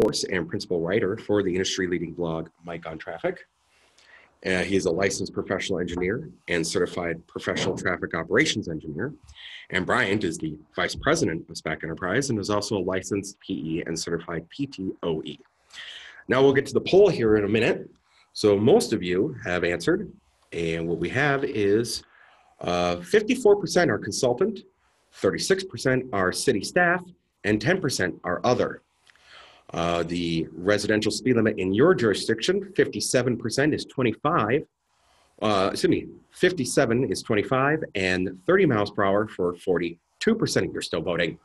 source and principal writer for the industry-leading blog Mike on Traffic. He is a licensed professional engineer and certified professional traffic operations engineer. And Bryant is the vice president of SPAC Enterprise and is also a licensed PE and certified PTOE. Now we'll get to the poll here in a minute. So most of you have answered, and what we have is 54% are consultant, 36% are city staff, and 10% are other. The residential speed limit in your jurisdiction, 57% is 25. 57 is 25, and 30 miles per hour for 42% of you are still voting.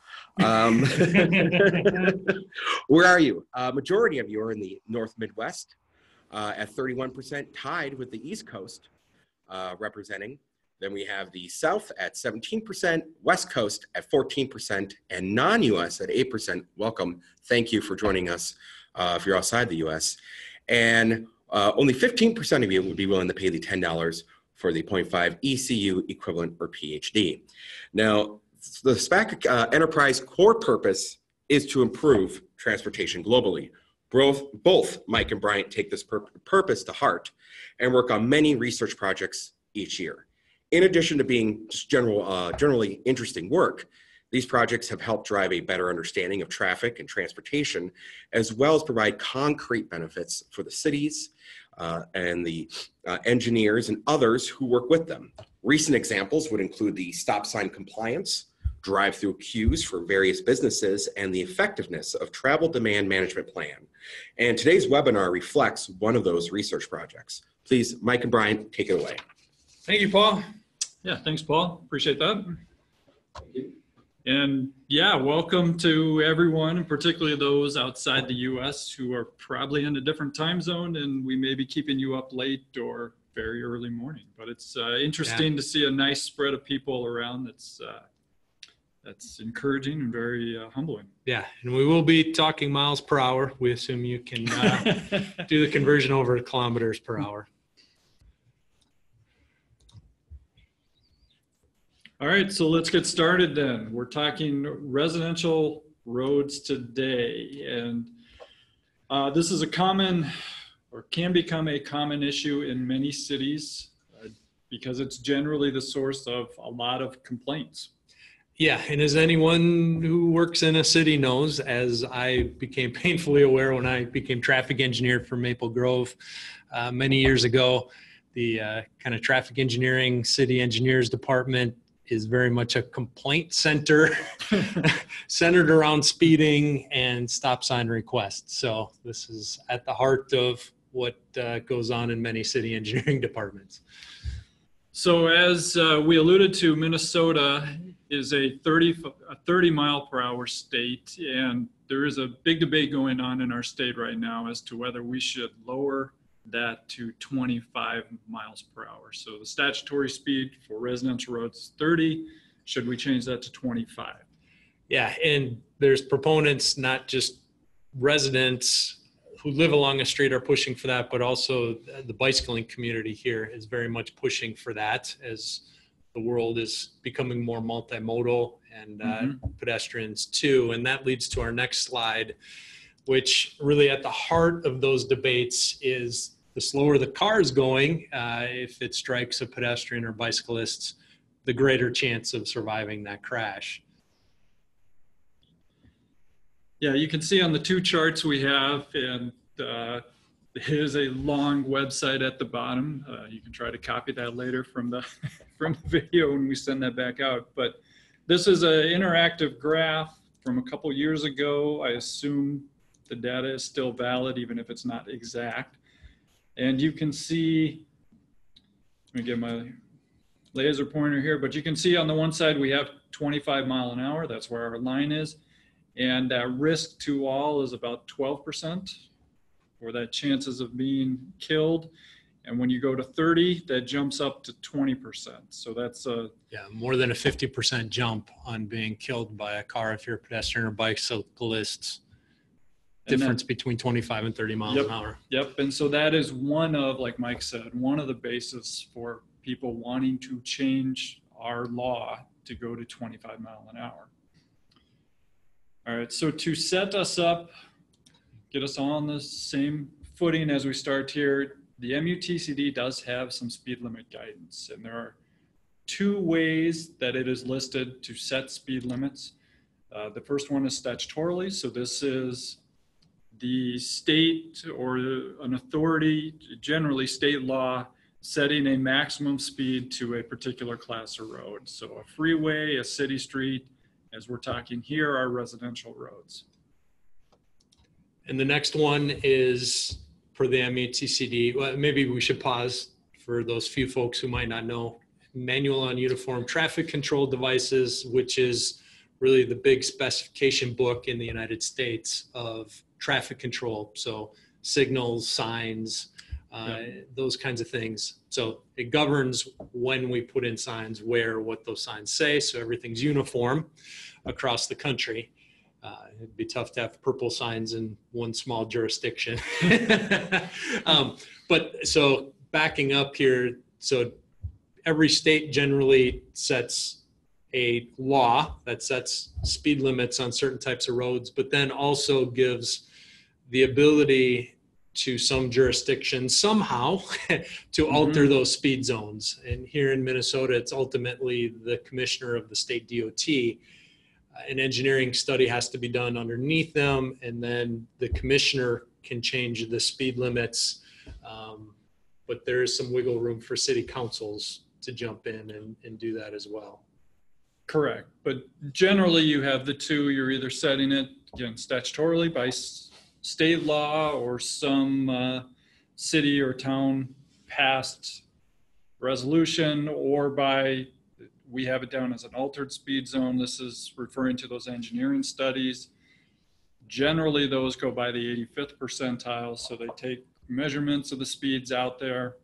Where are you? Majority of you are in the North Midwest at 31%, tied with the East Coast representing. Then we have the South at 17%, West Coast at 14%, and non-US at 8%. Welcome. Thank you for joining us if you're outside the US. And only 15% of you would be willing to pay the $10 for the 0.5 ECU equivalent or PhD. Now, the SPAC Enterprise core purpose is to improve transportation globally. Both Mike and Bryant take this purpose to heart and work on many research projects each year. In addition to being just generally interesting work, these projects have helped drive a better understanding of traffic and transportation, as well as provide concrete benefits for the cities and the engineers and others who work with them. Recent examples would include the stop sign compliance, drive-through queues for various businesses, and the effectiveness of travel demand management plan. And today's webinar reflects one of those research projects. Please, Mike and Brian, take it away. Thank you, Paul. Yeah, thanks, Paul. Appreciate that. And yeah, welcome to everyone, and particularly those outside the U.S. who are probably in a different time zone, and we may be keeping you up late or very early morning. But it's interesting to see a nice spread of people around. That's encouraging and very humbling. Yeah, and we will be talking miles per hour. We assume you can do the conversion over to kilometers per hour. All right, so let's get started then. We're talking residential roads today, and this is a common, or can become a common issue in many cities because it's generally the source of a lot of complaints. Yeah, and as anyone who works in a city knows, as I became painfully aware when I became traffic engineer for Maple Grove many years ago, the kind of traffic engineering city engineers department is very much a complaint center centered around speeding and stop sign requests. So this is at the heart of what goes on in many city engineering departments. So as we alluded to, Minnesota is a 30 mile per hour state, and there is a big debate going on in our state right now as to whether we should lower that to 25 miles per hour. So the statutory speed for residential roads is 30. Should we change that to 25? Yeah, and there's proponents, not just residents who live along a street are pushing for that, but also the bicycling community here is very much pushing for that as the world is becoming more multimodal and pedestrians too. And that leads to our next slide, which really at the heart of those debates is the slower the car is going, if it strikes a pedestrian or bicyclist, the greater chance of surviving that crash. Yeah, you can see on the two charts we have, and here's a long website at the bottom. You can try to copy that later from the video when we send that back out. But this is an interactive graph from a couple years ago. I assume the data is still valid, even if it's not exact. And you can see, let me get my laser pointer here, but you can see on the one side we have 25 mile an hour. That's where our line is. And that risk to all is about 12%, or that chances of being killed. And when you go to 30, that jumps up to 20%. So that's more than a 50% jump on being killed by a car if you're a pedestrian or bicyclist. Difference between 25 and 30 miles an hour. Yep, and so that is one of, like Mike said, one of the bases for people wanting to change our law to go to 25 miles an hour. All right, so to set us up get us all on the same footing as we start here, the MUTCD does have some speed limit guidance, and there are two ways that it is listed to set speed limits. The first one is statutorily. So this is the state or an authority, generally state law, setting a maximum speed to a particular class of road. So a freeway, a city street, as we're talking here, are residential roads. And the next one is per the MUTCD. Well, maybe we should pause for those few folks who might not know. Manual on Uniform Traffic Control Devices, which is really the big specification book in the United States of traffic control. So signals, signs, those kinds of things. So it governs when we put in signs, where, what those signs say. So everything's uniform across the country. It'd be tough to have purple signs in one small jurisdiction. But so backing up here, so every state generally sets a law that sets speed limits on certain types of roads, but then also gives the ability to some jurisdictions somehow to alter those speed zones. And here in Minnesota, it's ultimately the commissioner of the state DOT. An engineering study has to be done underneath them, and then the commissioner can change the speed limits. But there is some wiggle room for city councils to jump in and do that as well. Correct. But generally you have the two. You're either setting it, again, statutorily by state law or some city or town passed resolution, or by, we have it down as an altered speed zone. This is referring to those engineering studies. Generally, those go by the 85th percentile. So they take measurements of the speeds out there,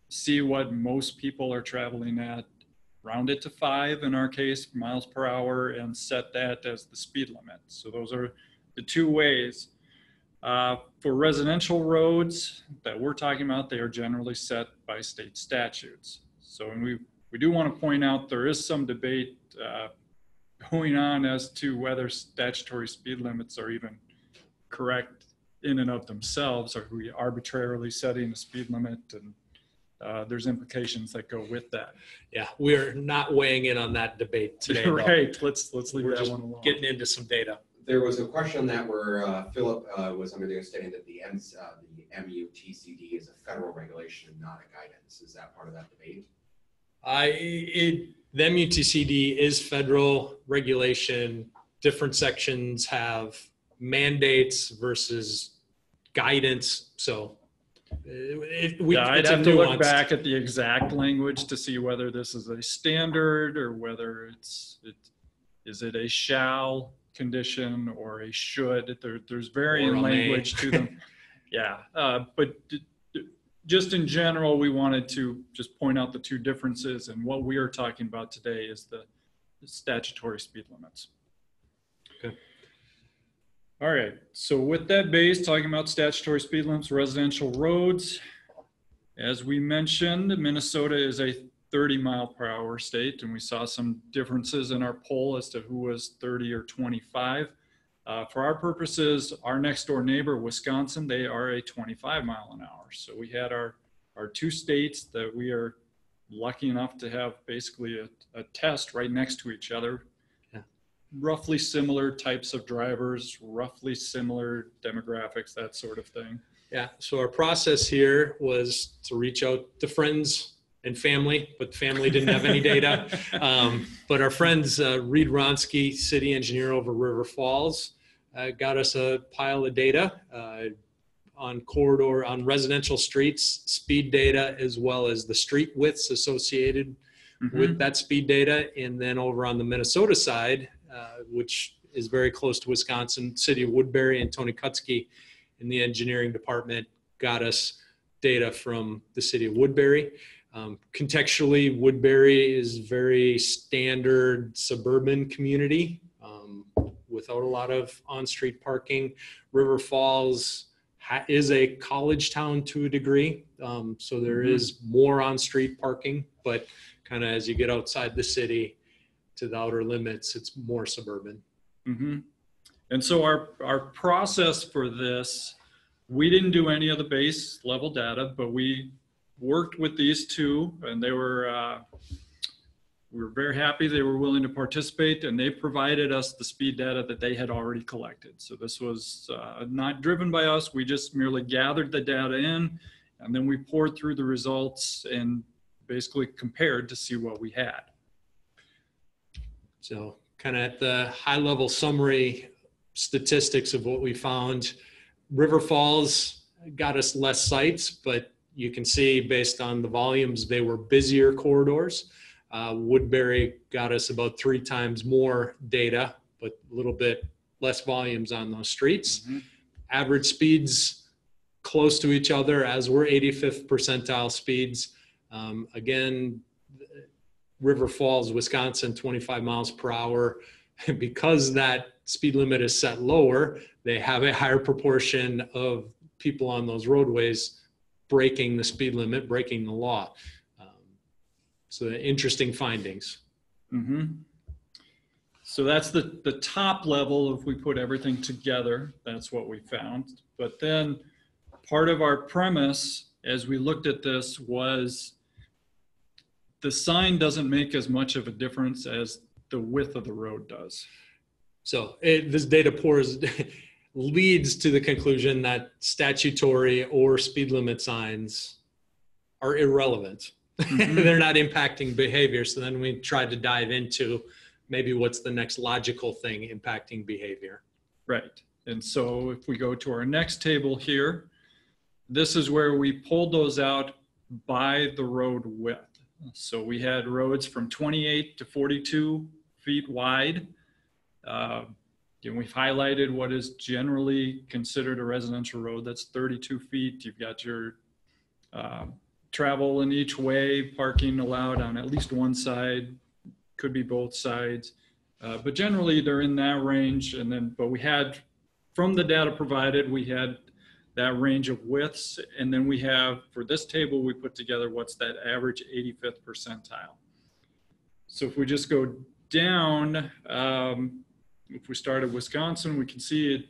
see what most people are traveling at, round it to 5 in our case, miles per hour, and set that as the speed limit. So those are the two ways. For residential roads that we're talking about, they are generally set by state statutes. So, and we do want to point out there is some debate going on as to whether statutory speed limits are even correct in and of themselves, or are we arbitrarily setting a speed limit, and there's implications that go with that. Yeah, we're not weighing in on that debate today. Right, let's leave We're that just one alone. getting into some data. There was a question that where Philip was under the understanding that the MUTCD is a federal regulation, not a guidance. Is that part of that debate? The MUTCD is federal regulation. Different sections have mandates versus guidance. So I'd have to look back at the exact language to see whether this is a standard or whether is it a shall condition or a should. There's varying language to them. Yeah, but just in general, we wanted to just point out the two differences, and what we are talking about today is the statutory speed limits. Okay. All right, so with that base, talking about statutory speed limits, residential roads, as we mentioned, Minnesota is a 30-mile-per-hour state, and we saw some differences in our poll as to who was 30 or 25. For our purposes, our next door neighbor, Wisconsin, they are a 25-mile-an-hour. So we had our two states that we are lucky enough to have basically a test right next to each other. Roughly similar types of drivers, roughly similar demographics, that sort of thing. Yeah, so our process here was to reach out to friends and family, but family didn't have any data. But our friends, Reed Ronsky, city engineer over River Falls, got us a pile of data on residential streets, speed data, as well as the street widths associated with that speed data. And then over on the Minnesota side, which is very close to Wisconsin, city of Woodbury and Tony Kutsky in the engineering department got us data from the city of Woodbury. Contextually, Woodbury is very standard suburban community without a lot of on-street parking. River Falls is a college town to a degree, so there is more on-street parking, but kind of as you get outside the city to the outer limits, it's more suburban. And so our process for this We didn't do any of the base level data, but we worked with these two, and they were, we were very happy they were willing to participate, and they provided us the speed data that they had already collected. So this was not driven by us. We just merely gathered the data in, and then we poured through the results and basically compared to see what we had. So kind of at the high level summary statistics of what we found, River Falls got us less sites, but you can see based on the volumes, they were busier corridors. Woodbury got us about 3 times more data, but a little bit less volumes on those streets. Mm-hmm. Average speeds close to each other, as were 85th percentile speeds. Again, River Falls, Wisconsin, 25 miles per hour. Because that speed limit is set lower, they have a higher proportion of people on those roadways breaking the speed limit, breaking the law. So interesting findings. Mm-hmm. So that's the top level. If we put everything together, that's what we found. But then part of our premise as we looked at this was the sign doesn't make as much of a difference as the width of the road does. So this data leads to the conclusion that statutory or speed limit signs are irrelevant. Mm-hmm. They're not impacting behavior. So then we tried to dive into maybe what's the next logical thing impacting behavior. Right. And so if we go to our next table here, this is where we pulled those out by the road width. So we had roads from 28 to 42 feet wide. And we've highlighted what is generally considered a residential road. That's 32 feet. You've got your travel in each way, parking allowed on at least one side, could be both sides. But generally they're in that range. And then, but we had, from the data provided, we had that range of widths. And then we have, for this table, we put together what's that average 85th percentile. So if we just go down, if we start at Wisconsin, we can see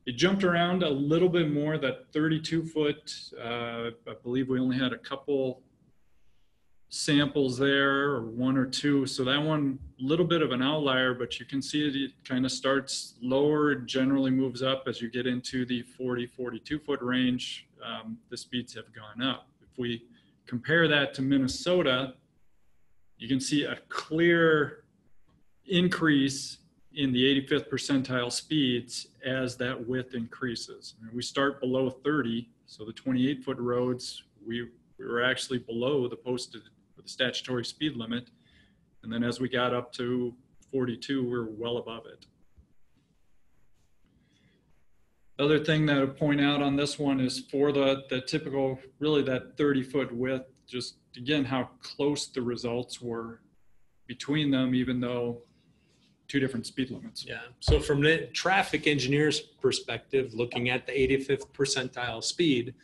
it jumped around a little bit more, that 32 foot, I believe we only had a couple samples there, or 1 or 2. So that one, a little bit of an outlier, but you can see it kind of starts lower, generally moves up as you get into the 40, 42 foot range. The speeds have gone up. If we compare that to Minnesota, you can see a clear increase in the 85th percentile speeds as that width increases. And we start below 30, so the 28 foot roads, we were actually below the posted, the statutory speed limit. And then as we got up to 42, we're well above it. Other thing that I would point out on this one is for the typical, really that 30 foot width, just again, how close the results were between them, even though 2 different speed limits. Yeah. So from the traffic engineer's perspective, looking at the 85th percentile speed,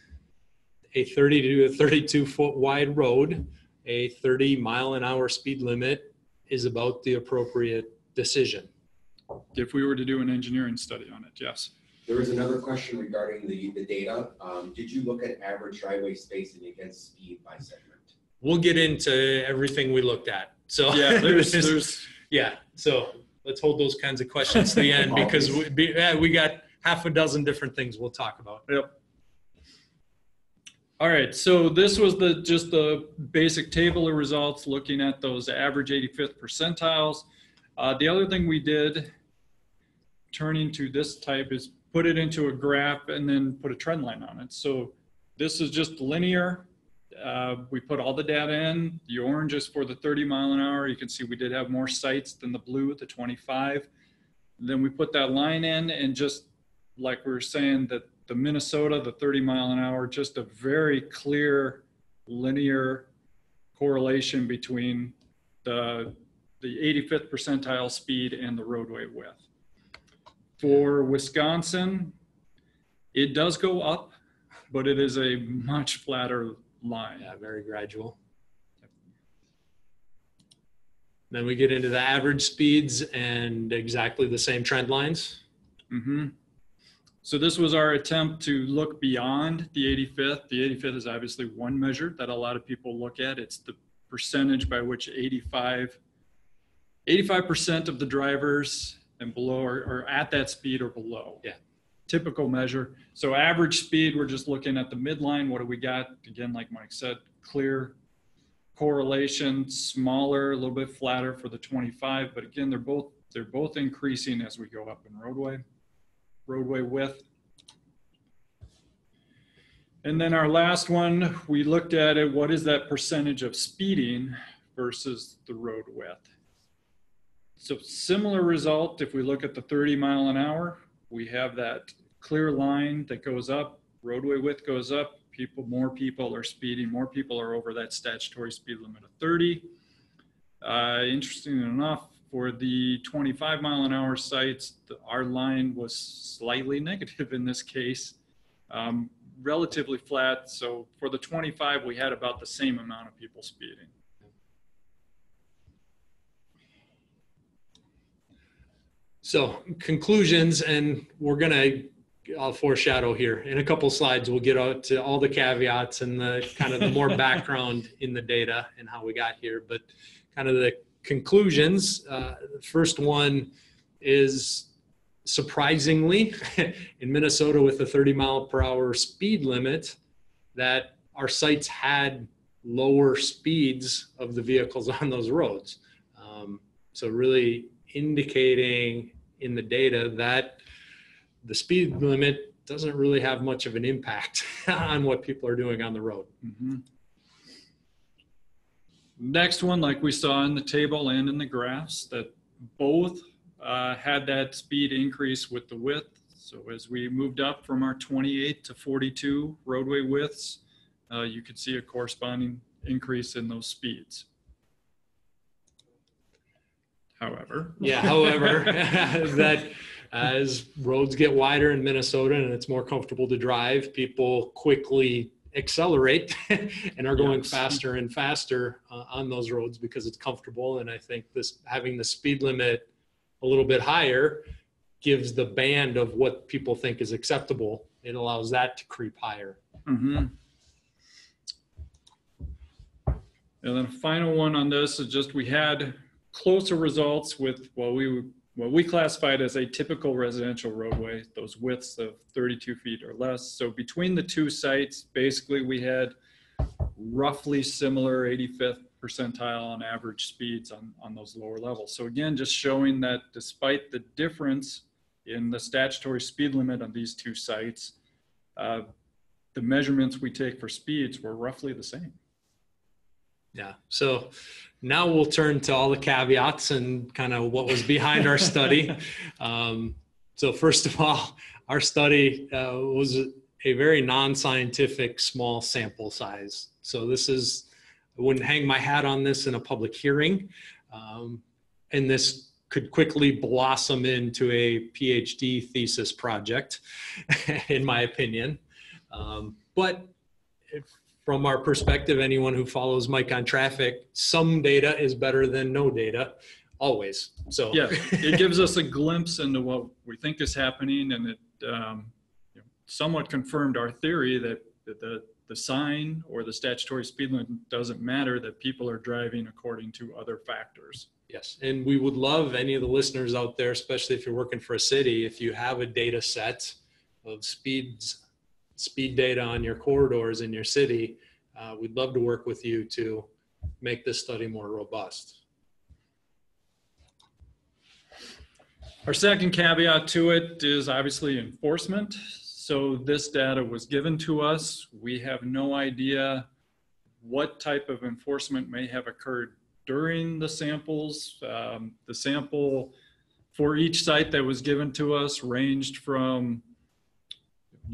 a 30 to a 32 foot wide road, a 30 mile an hour speed limit is about the appropriate decision. If we were to do an engineering study on it, yes. There was another question regarding the data. Did you look at average driveway spacing against speed by segment? We'll get into everything we looked at. So yeah, there's yeah. So let's hold those kinds of questions to the end because we got half a dozen different things we'll talk about. Yep. All right, so this was just the basic table of results looking at those average 85th percentiles. The other thing we did, turning to this type, is put it into a graph and then put a trend line on it. So this is just linear. We put all the data in. The orange is for the 30 mile an hour. You can see we did have more sites than the blue, the 25. Then we put that line in, and just like we were saying, that the Minnesota, the 30 mile an hour, just a very clear linear correlation between the 85th percentile speed and the roadway width. For Wisconsin, it does go up, but it is a much flatter line. Yeah, very gradual. Then we get into the average speeds and exactly the same trend lines. Mm-hmm. So this was our attempt to look beyond the 85th. The 85th is obviously one measure that a lot of people look at. It's the percentage by which 85% of the drivers and below are at that speed or below. Yeah. Typical measure. So average speed, we're just looking at the midline. What do we got? Again, like Mike said, clear correlation, smaller, a little bit flatter for the 25. But again, they're both increasing as we go up in roadway width. And then our last one, we looked at it. What is that percentage of speeding versus the road width? So similar result, if we look at the 30 mile an hour, we have that clear line that goes up, roadway width goes up, more people are speeding, more people are over that statutory speed limit of 30. Interesting enough, for the 25 mile an hour sites, our line was slightly negative in this case, relatively flat. So for the 25, we had about the same amount of people speeding. So conclusions, and I'll foreshadow here. In a couple slides, we'll get out to all the caveats and the kind of the more background in the data and how we got here. But kind of the conclusions, the first one is surprisingly in Minnesota with the 30 mile per hour speed limit, that our sites had lower speeds of the vehicles on those roads. So really indicating in the data that the speed limit doesn't really have much of an impact on what people are doing on the road. Mm-hmm. Next one, like we saw in the table and in the graphs, that both had that speed increase with the width. So as we moved up from our 28 to 42 roadway widths, you could see a corresponding increase in those speeds. However, that as roads get wider in Minnesota and it's more comfortable to drive, people quickly accelerate and are going faster and faster on those roads because it's comfortable. And I think having the speed limit a little bit higher gives the band of what people think is acceptable. It allows that to creep higher. Mm-hmm. And then a final one on this is just we had closer results with what we classified as a typical residential roadway, those widths of 32 feet or less. So between the two sites, basically we had roughly similar 85th percentile on average speeds on those lower levels. So again, just showing that despite the difference in the statutory speed limit on these two sites, the measurements we take for speeds were roughly the same. Yeah. So now we'll turn to all the caveats and kind of what was behind our study. So first of all, our study was a very non-scientific small sample size. So I wouldn't hang my hat on this in a public hearing. And this could quickly blossom into a PhD thesis project, in my opinion. But from our perspective, anyone who follows Mike on Traffic, some data is better than no data, always. So yeah, it gives us a glimpse into what we think is happening, and it somewhat confirmed our theory that the sign or the statutory speed limit doesn't matter, that people are driving according to other factors. Yes, and we would love any of the listeners out there, especially if you're working for a city, if you have a data set of speed data on your corridors in your city, we'd love to work with you to make this study more robust. Our second caveat to it is obviously enforcement. So this data was given to us. We have no idea what type of enforcement may have occurred during the samples. The sample for each site that was given to us ranged from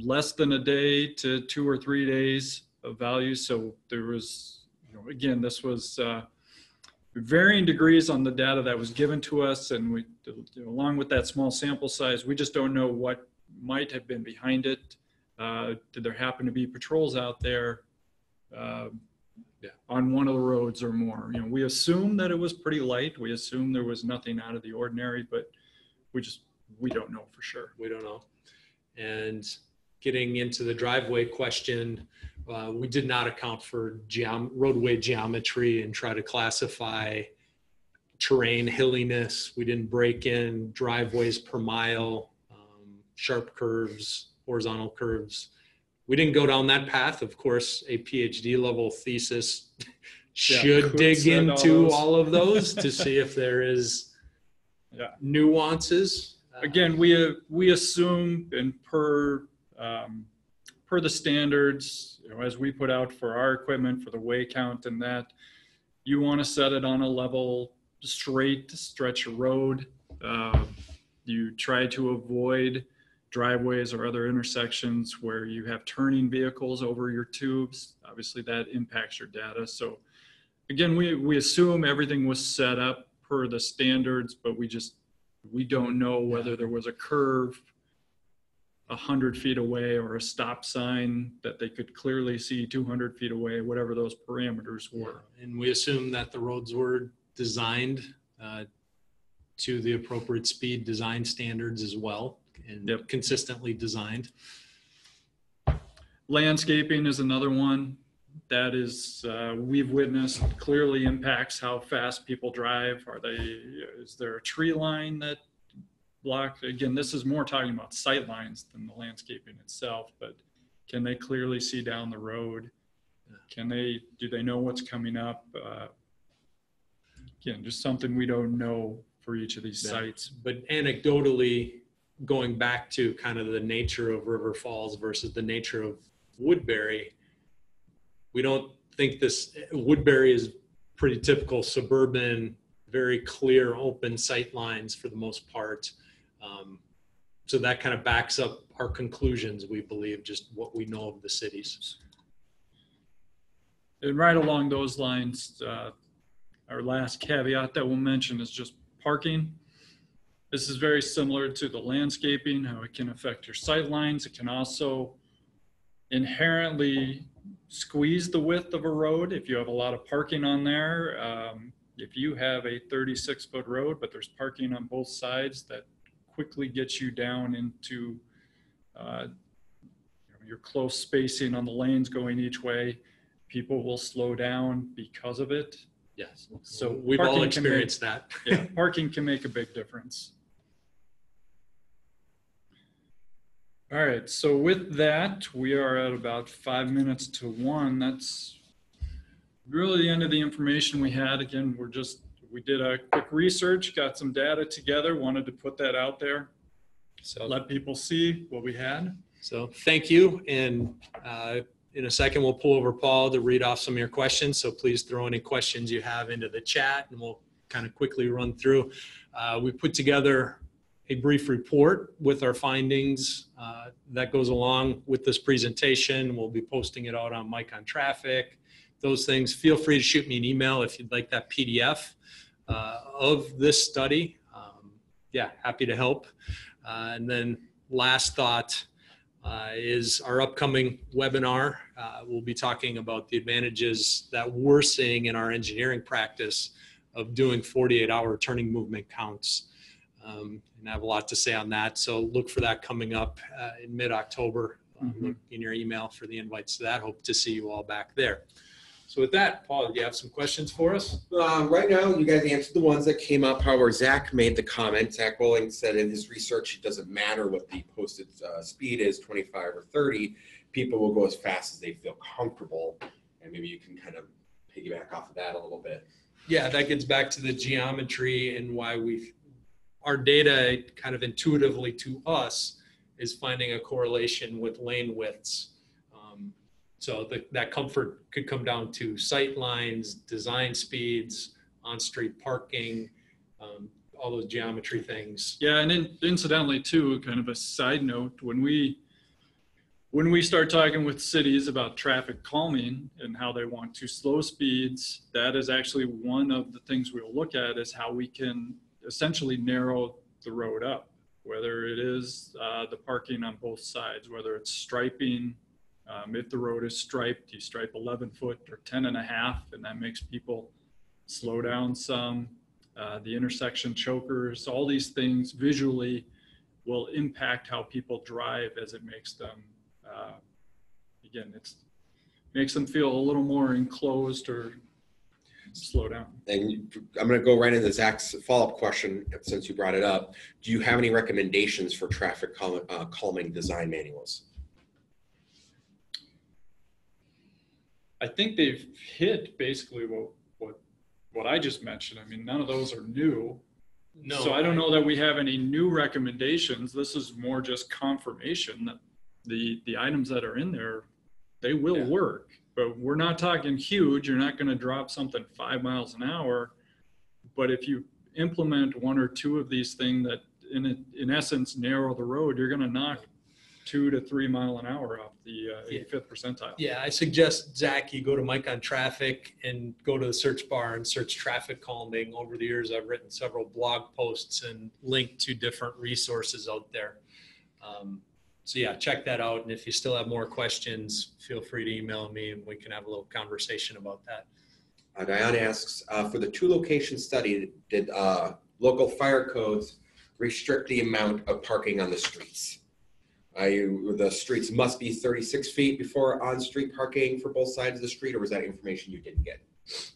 less than a day to 2 or 3 days of value. So there was, again, this was varying degrees on the data that was given to us. And we, along with that small sample size, we just don't know what might have been behind it. Did there happen to be patrols out there on one of the roads or more? We assume that it was pretty light. We assume there was nothing out of the ordinary, but we don't know for sure. We don't know. And getting into the driveway question, we did not account for roadway geometry and try to classify terrain, hilliness. We didn't break in driveways per mile, sharp curves, horizontal curves. We didn't go down that path. Of course, a PhD level thesis should dig into all of those to see if there is nuances. Again, we assume, and per the standards, as we put out for our equipment for the way count and that, you want to set it on a level straight stretch of road. You try to avoid driveways or other intersections where you have turning vehicles over your tubes. Obviously that impacts your data. So again, we assume everything was set up per the standards, but we don't know whether there was a curve 100 feet away or a stop sign that they could clearly see 200 feet away, whatever those parameters were. And we assume that the roads were designed to the appropriate speed design standards as well, and consistently designed. Landscaping is another one that is we've witnessed clearly impacts how fast people drive. Is there a tree line that block? Again, this is more talking about sight lines than the landscaping itself, but can they clearly see down the road? Do they know what's coming up? Again, just something we don't know for each of these sites. But anecdotally, going back to kind of the nature of River Falls versus the nature of Woodbury, we don't think Woodbury is pretty typical suburban, very clear, open sight lines for the most part. So that kind of backs up our conclusions, we believe, just what we know of the cities. And right along those lines, our last caveat that we'll mention is just parking. This is very similar to the landscaping, how it can affect your sight lines. It can also inherently squeeze the width of a road if you have a lot of parking on there. If you have a 36-foot road, but there's parking on both sides, that quickly gets you down into your close spacing on the lanes going each way. People will slow down because of it. Yes. So we've all experienced that. Yeah, parking can make a big difference. All right, so with that, we are at about 5 minutes to 1. That's really the end of the information we had. Again, we did a quick research, got some data together, wanted to put that out there. So let people see what we had. So thank you. And in a second, we'll pull over Paul to read off some of your questions. So please throw any questions you have into the chat and we'll kind of quickly run through. We put together a brief report with our findings that goes along with this presentation. We'll be posting it out on Mike on Traffic, those things. Feel free to shoot me an email if you'd like that PDF of this study. Happy to help. And then last thought is our upcoming webinar. We'll be talking about the advantages that we're seeing in our engineering practice of doing 48-hour turning movement counts. And I have a lot to say on that. So look for that coming up in mid-October. Look in your email for the invites to that. Hope to see you all back there. So with that, Paul, do you have some questions for us? Right now, you guys answered the ones that came up. However, Zach made the comment. Zach Bowling said in his research, it doesn't matter what the posted speed is, 25 or 30. People will go as fast as they feel comfortable. And maybe you can kind of piggyback off of that a little bit. Yeah, that gets back to the geometry and why our data kind of intuitively to us is finding a correlation with lane widths. So that comfort could come down to sight lines, design speeds, on-street parking, all those geometry things. Yeah, and incidentally too, kind of a side note, when we start talking with cities about traffic calming and how they want to slow speeds, that is actually one of the things we'll look at is how we can essentially narrow the road up, whether it is the parking on both sides, whether it's striping. If the road is striped, you stripe 11 foot or 10.5, and that makes people slow down some. The intersection chokers, all these things visually will impact how people drive as it makes them, again, makes them feel a little more enclosed or slow down. And I'm going to go right into Zach's follow-up question since you brought it up. Do you have any recommendations for traffic calming design manuals? I think they've hit basically what I just mentioned. I mean, none of those are new. No, So I don't know that we have any new recommendations. This is more just confirmation that the items that are in there, they will work. But we're not talking huge. You're not going to drop something 5 miles an hour. But if you implement one or two of these things that in essence narrow the road, you're going to knock 2 to 3 mile an hour off the 85th percentile. Yeah, I suggest, Zach, you go to Mike on Traffic and go to the search bar and search traffic calming. Over the years, I've written several blog posts and linked to different resources out there. So yeah, check that out. And if you still have more questions, feel free to email me and we can have a little conversation about that. Diane asks, for the 2-location study, did local fire codes restrict the amount of parking on the streets? The streets must be 36 feet before on-street parking for both sides of the street, or was that information you didn't get?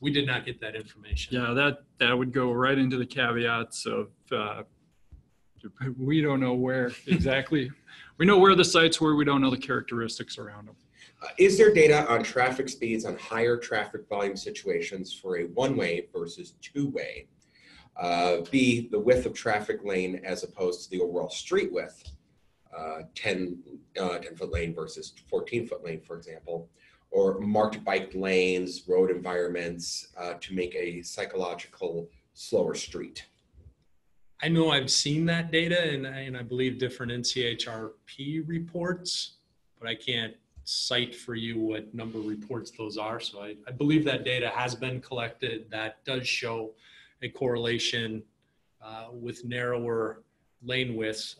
We did not get that information. Yeah, that would go right into the caveats of we don't know where exactly. We know where the sites were. We don't know the characteristics around them. Is there data on traffic speeds on higher traffic volume situations for a one-way versus two-way? B, the width of traffic lane as opposed to the overall street width, 10-foot lane versus 14-foot lane, for example, or marked bike lanes, road environments to make a psychological slower street? I know I've seen that data and I believe different NCHRP reports, but I can't cite for you what number reports those are. So I believe that data has been collected. That does show a correlation with narrower lane widths.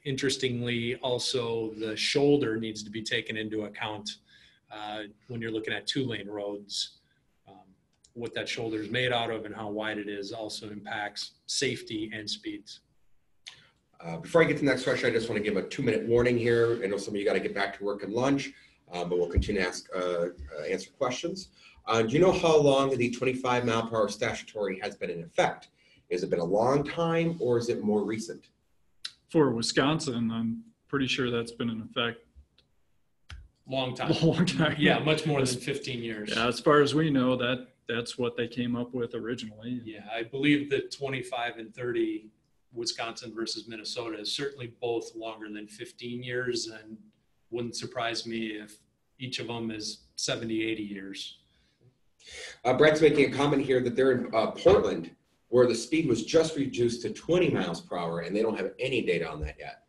Interestingly, also the shoulder needs to be taken into account when you're looking at 2-lane roads. What that shoulder is made out of and how wide it is also impacts safety and speeds. Before I get to the next question, I just want to give a 2-minute warning here. I know some of you got to get back to work and lunch, but we'll continue to answer questions. Do you know how long the 25 mile per hour statutory has been in effect? Has it been a long time or is it more recent? For Wisconsin, I'm pretty sure that's been in effect. Long time. Long time. Yeah, much more than 15 years. Yeah, as far as we know, that's what they came up with originally. Yeah, I believe that 25 and 30, Wisconsin versus Minnesota, is certainly both longer than 15 years, and wouldn't surprise me if each of them is 70, 80 years. Brett's making a comment here that they're in Portland, where the speed was just reduced to 20 miles per hour, and they don't have any data on that yet.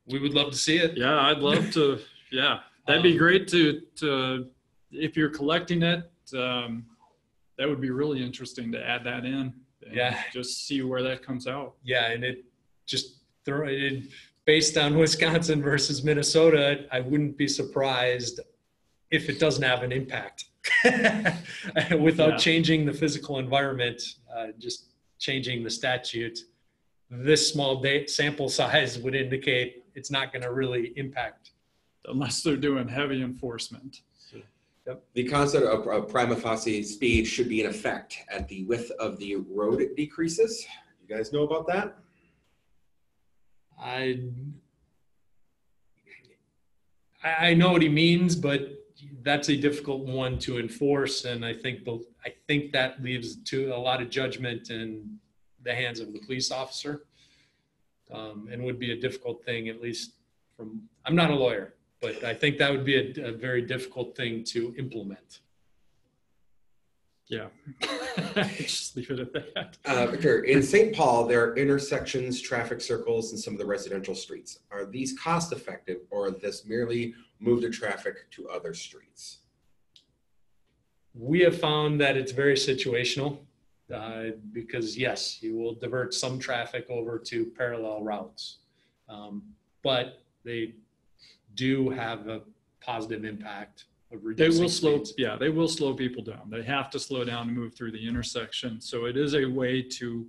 We would love to see it. Yeah, I'd love to. Yeah, that'd be great to if you're collecting it. That would be really interesting to add that in. And just see where that comes out. Yeah, and it just throw it based on Wisconsin versus Minnesota. I wouldn't be surprised if it doesn't have an impact without changing the physical environment, just changing the statute. This small sample size would indicate it's not going to really impact. Unless they're doing heavy enforcement. Yep. The concept of prima facie speed should be in effect at the width of the road decreases. You guys know about that? I know what he means, but that's a difficult one to enforce, and I think that leaves to a lot of judgment in the hands of the police officer, and would be a difficult thing, at least from. I'm not a lawyer. But I think that would be a very difficult thing to implement. Yeah, just leave it at that. Victor, in St. Paul, there are intersections, traffic circles, and some of the residential streets. Are these cost effective, or this merely move the traffic to other streets? We have found that it's very situational because yes, you will divert some traffic over to parallel routes, but they do have a positive impact of reducing They will slow, speeds. yeah, they will slow people down. They have to slow down to move through the intersection. So it is a way to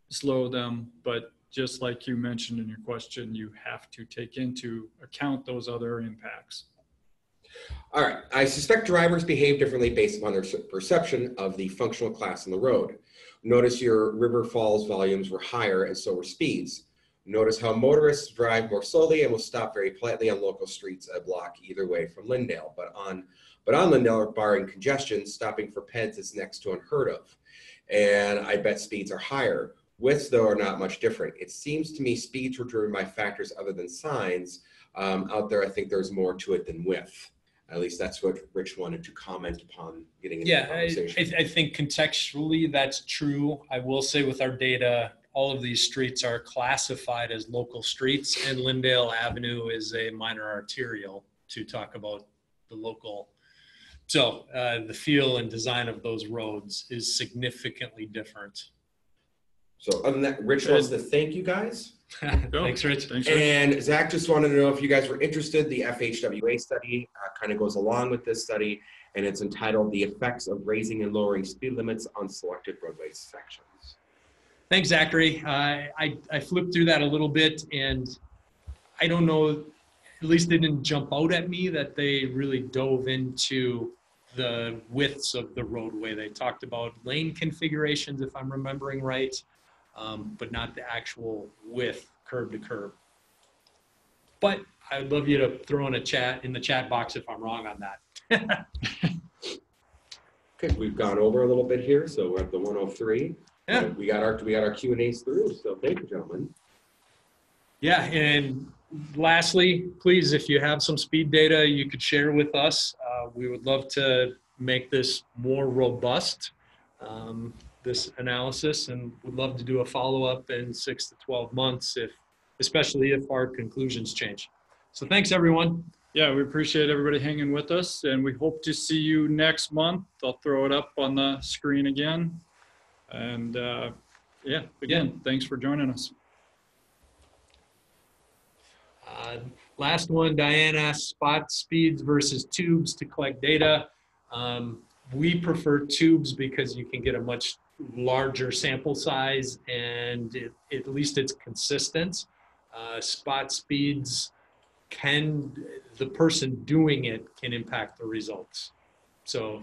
slow them, but just like you mentioned in your question, you have to take into account those other impacts. All right, I suspect drivers behave differently based upon their perception of the functional class on the road. Notice your River Falls volumes were higher and so were speeds. Notice how motorists drive more slowly and will stop very politely on local streets a block either way from Lyndale. But on Lyndale, barring congestion, stopping for peds is next to unheard of. And I bet speeds are higher. Widths, though, are not much different. It seems to me speeds were driven by factors other than signs. Out there, I think there's more to it than width. At least that's what Rich wanted to comment upon getting into the conversation. I think contextually that's true. I will say with our data, all of these streets are classified as local streets, and Lyndale Avenue is a minor arterial to talk about the local. So the feel and design of those roads is significantly different. So other than that, Rich wants to thank you guys. Thanks, Rich. Thanks, Rich. And Zach just wanted to know if you guys were interested. The FHWA study kind of goes along with this study, and it's entitled The Effects of Raising and Lowering Speed Limits on Selected Roadway Sections. Thanks, Zachary. I flipped through that a little bit, and I don't know, at least they didn't jump out at me that they really dove into the widths of the roadway. They talked about lane configurations, if I'm remembering right, but not the actual width, curb to curb. But I'd love you to throw in the chat box if I'm wrong on that. Okay, we've gone over a little bit here, so we're at the 103. Yeah. We got our Q&As through, so thank you, gentlemen. Yeah, and lastly, please, if you have some speed data you could share with us, we would love to make this more robust, this analysis, and would love to do a follow-up in 6 to 12 months, especially if our conclusions change. So thanks, everyone. Yeah, we appreciate everybody hanging with us, and we hope to see you next month. I'll throw it up on the screen again. And yeah, again, thanks for joining us. Last one, Diane asked spot speeds versus tubes to collect data. We prefer tubes because you can get a much larger sample size, and at least it's consistent. Spot speeds the person doing it can impact the results. So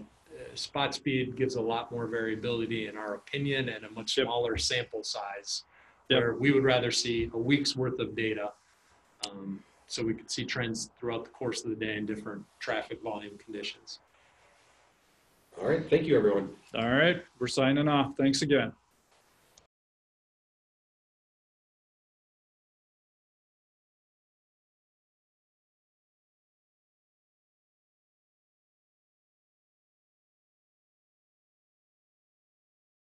spot speed gives a lot more variability in our opinion and a much smaller sample size, where we would rather see a week's worth of data, so we could see trends throughout the course of the day in different traffic volume conditions. All right, thank you, everyone. All right, we're signing off. Thanks again.